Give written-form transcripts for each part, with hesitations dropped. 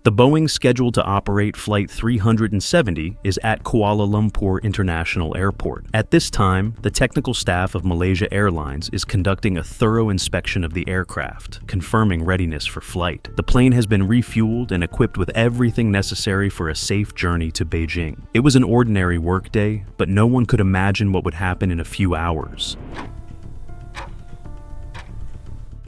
The Boeing scheduled to operate Flight 370 is at Kuala Lumpur International Airport. At this time, the technical staff of Malaysia Airlines is conducting a thorough inspection of the aircraft, confirming readiness for flight. The plane has been refueled and equipped with everything necessary for a safe journey to Beijing. It was an ordinary workday, but no one could imagine what would happen in a few hours.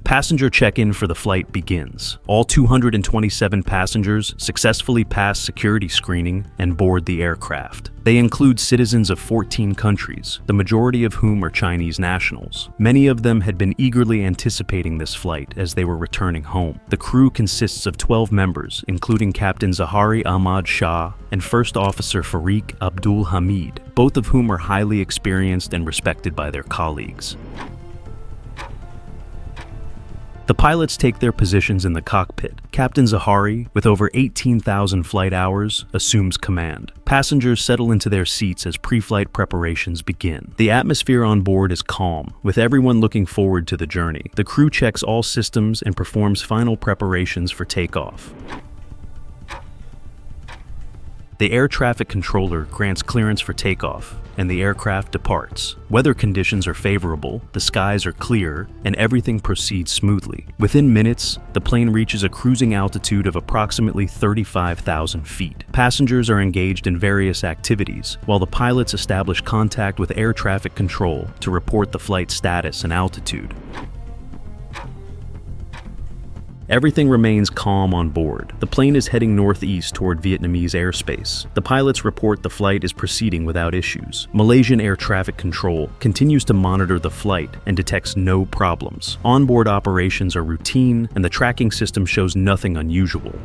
Passenger check-in for the flight begins. All 227 passengers successfully pass security screening and board the aircraft. They include citizens of 14 countries, the majority of whom are Chinese nationals. Many of them had been eagerly anticipating this flight as they were returning home. The crew consists of 12 members, including Captain Zaharie Ahmad Shah and First Officer Farik Abdul Hamid, both of whom are highly experienced and respected by their colleagues. The pilots take their positions in the cockpit. Captain Zaharie, with over 18,000 flight hours, assumes command. Passengers settle into their seats as pre-flight preparations begin. The atmosphere on board is calm, with everyone looking forward to the journey. The crew checks all systems and performs final preparations for takeoff. The air traffic controller grants clearance for takeoff, and the aircraft departs. Weather conditions are favorable, the skies are clear, and everything proceeds smoothly. Within minutes, the plane reaches a cruising altitude of approximately 35,000 feet. Passengers are engaged in various activities, while the pilots establish contact with air traffic control to report the flight status and altitude. Everything remains calm on board. The plane is heading northeast toward Vietnamese airspace. The pilots report the flight is proceeding without issues. Malaysian air traffic control continues to monitor the flight and detects no problems. Onboard operations are routine, and the tracking system shows nothing unusual.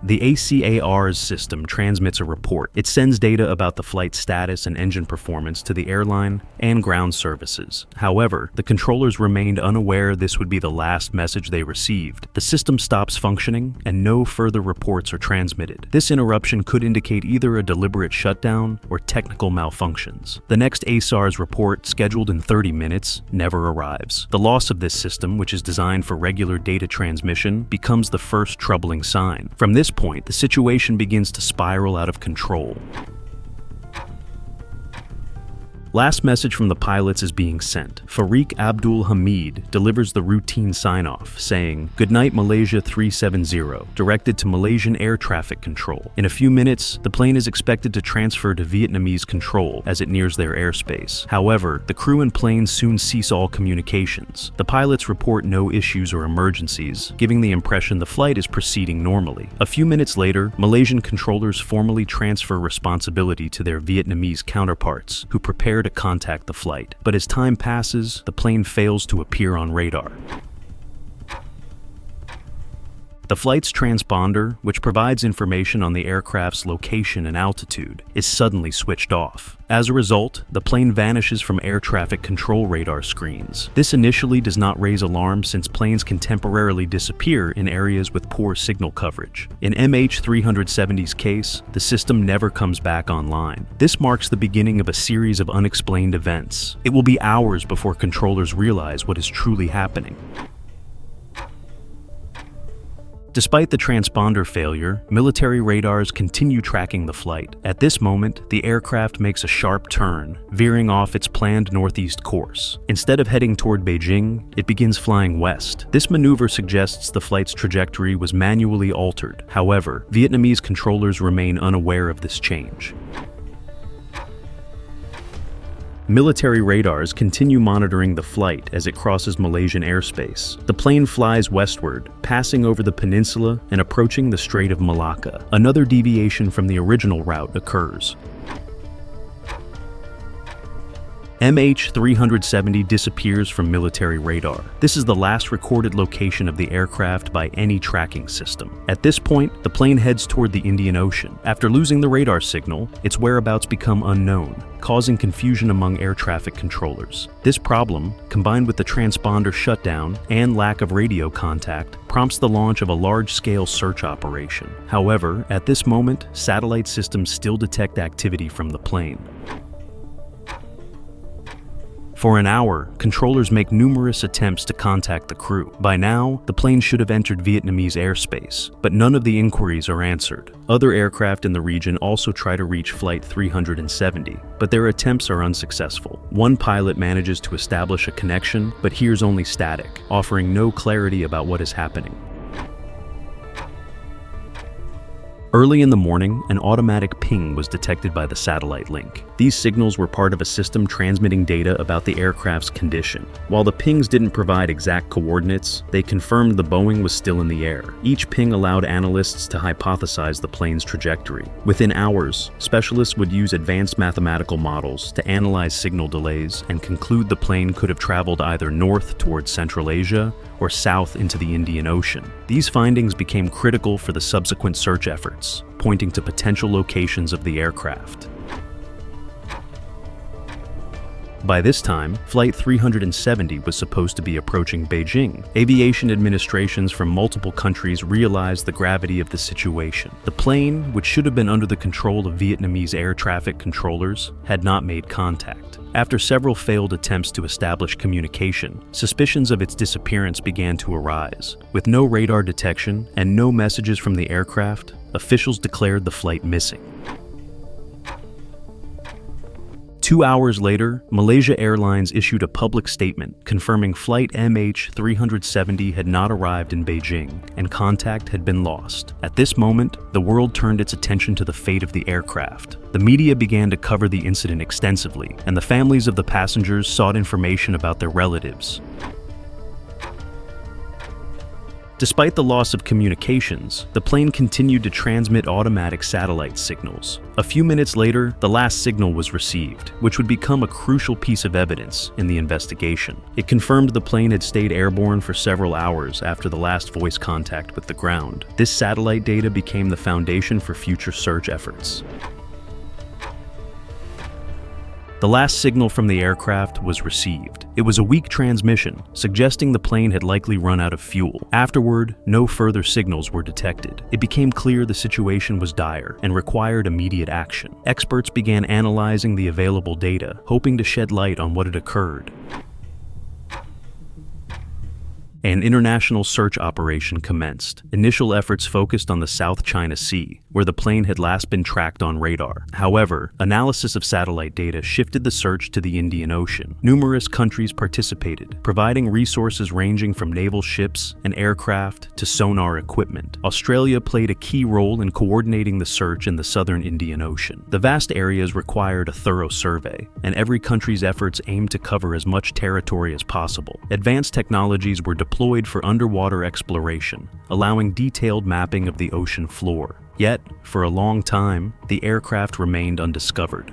The ACAR's system transmits a report. It sends data about the flight status and engine performance to the airline and ground services. However, the controllers remained unaware this would be the last message they received. The system stops functioning, and no further reports are transmitted. This interruption could indicate either a deliberate shutdown or technical malfunctions. The next ACAR's report, scheduled in 30 minutes, never arrives. The loss of this system, which is designed for regular data transmission, becomes the first troubling sign. From this point, the situation begins to spiral out of control. Last message from the pilots is being sent. Farik Abdul Hamid delivers the routine sign-off, saying, "Good night, Malaysia 370, directed to Malaysian air traffic control." In a few minutes, the plane is expected to transfer to Vietnamese control as it nears their airspace. However, the crew and plane soon cease all communications. The pilots report no issues or emergencies, giving the impression the flight is proceeding normally. A few minutes later, Malaysian controllers formally transfer responsibility to their Vietnamese counterparts, who prepare to contact the flight. But as time passes, the plane fails to appear on radar. The flight's transponder, which provides information on the aircraft's location and altitude, is suddenly switched off. As a result, the plane vanishes from air traffic control radar screens. This initially does not raise alarm since planes can temporarily disappear in areas with poor signal coverage. In MH370's case, the system never comes back online. This marks the beginning of a series of unexplained events. It will be hours before controllers realize what is truly happening. Despite the transponder failure, military radars continue tracking the flight. At this moment, the aircraft makes a sharp turn, veering off its planned northeast course. Instead of heading toward Beijing, it begins flying west. This maneuver suggests the flight's trajectory was manually altered. However, Vietnamese controllers remain unaware of this change. Military radars continue monitoring the flight as it crosses Malaysian airspace. The plane flies westward, passing over the peninsula and approaching the Strait of Malacca. Another deviation from the original route occurs. MH370 disappears from military radar. This is the last recorded location of the aircraft by any tracking system. At this point, the plane heads toward the Indian Ocean. After losing the radar signal, its whereabouts become unknown, causing confusion among air traffic controllers. This problem, combined with the transponder shutdown and lack of radio contact, prompts the launch of a large-scale search operation. However, at this moment, satellite systems still detect activity from the plane. For an hour, controllers make numerous attempts to contact the crew. By now, the plane should have entered Vietnamese airspace, but none of the inquiries are answered. Other aircraft in the region also try to reach Flight 370, but their attempts are unsuccessful. One pilot manages to establish a connection, but hears only static, offering no clarity about what is happening. Early in the morning, an automatic ping was detected by the satellite link. These signals were part of a system transmitting data about the aircraft's condition. While the pings didn't provide exact coordinates, they confirmed the Boeing was still in the air. Each ping allowed analysts to hypothesize the plane's trajectory. Within hours, specialists would use advanced mathematical models to analyze signal delays and conclude the plane could have traveled either north towards Central Asia or south into the Indian Ocean. These findings became critical for the subsequent search efforts, pointing to potential locations of the aircraft. By this time, Flight 370 was supposed to be approaching Beijing. Aviation administrations from multiple countries realized the gravity of the situation. The plane, which should have been under the control of Vietnamese air traffic controllers, had not made contact. After several failed attempts to establish communication, suspicions of its disappearance began to arise. With no radar detection and no messages from the aircraft, officials declared the flight missing. 2 hours later, Malaysia Airlines issued a public statement confirming Flight MH370 had not arrived in Beijing and contact had been lost. At this moment, the world turned its attention to the fate of the aircraft. The media began to cover the incident extensively, and the families of the passengers sought information about their relatives. Despite the loss of communications, the plane continued to transmit automatic satellite signals. A few minutes later, the last signal was received, which would become a crucial piece of evidence in the investigation. It confirmed the plane had stayed airborne for several hours after the last voice contact with the ground. This satellite data became the foundation for future search efforts. The last signal from the aircraft was received. It was a weak transmission, suggesting the plane had likely run out of fuel. Afterward, no further signals were detected. It became clear the situation was dire and required immediate action. Experts began analyzing the available data, hoping to shed light on what had occurred. An international search operation commenced. Initial efforts focused on the South China Sea, where the plane had last been tracked on radar. However, analysis of satellite data shifted the search to the Indian Ocean. Numerous countries participated, providing resources ranging from naval ships and aircraft to sonar equipment. Australia played a key role in coordinating the search in the southern Indian Ocean. The vast areas required a thorough survey, and every country's efforts aimed to cover as much territory as possible. Advanced technologies were deployed for underwater exploration, allowing detailed mapping of the ocean floor. Yet, for a long time, the aircraft remained undiscovered.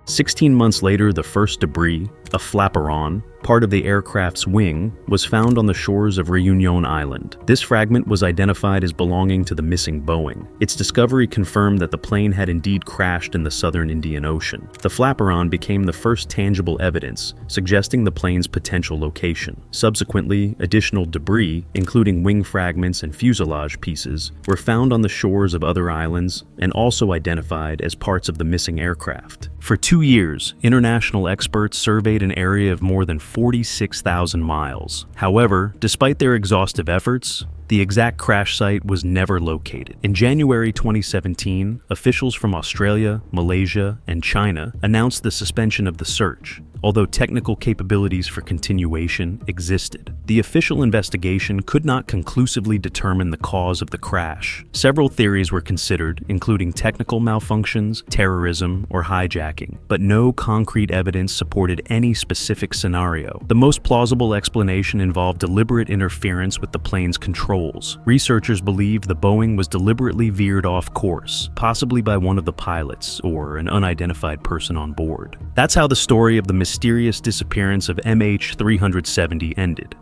16 months later, the first debris, a flaperon, part of the aircraft's wing, was found on the shores of Réunion Island. This fragment was identified as belonging to the missing Boeing. Its discovery confirmed that the plane had indeed crashed in the southern Indian Ocean. The flaperon became the first tangible evidence, suggesting the plane's potential location. Subsequently, additional debris, including wing fragments and fuselage pieces, were found on the shores of other islands and also identified as parts of the missing aircraft. For 2 years, international experts surveyed an area of more than 46,000 miles. However, despite their exhaustive efforts, the exact crash site was never located. In January 2017, officials from Australia, Malaysia, and China announced the suspension of the search, although technical capabilities for continuation existed. The official investigation could not conclusively determine the cause of the crash. Several theories were considered, including technical malfunctions, terrorism, or hijacking, but no concrete evidence supported any specific scenario. The most plausible explanation involved deliberate interference with the plane's controls. Researchers believe the Boeing was deliberately veered off course, possibly by one of the pilots or an unidentified person on board. That's how the story of the mysterious disappearance of MH370 ended.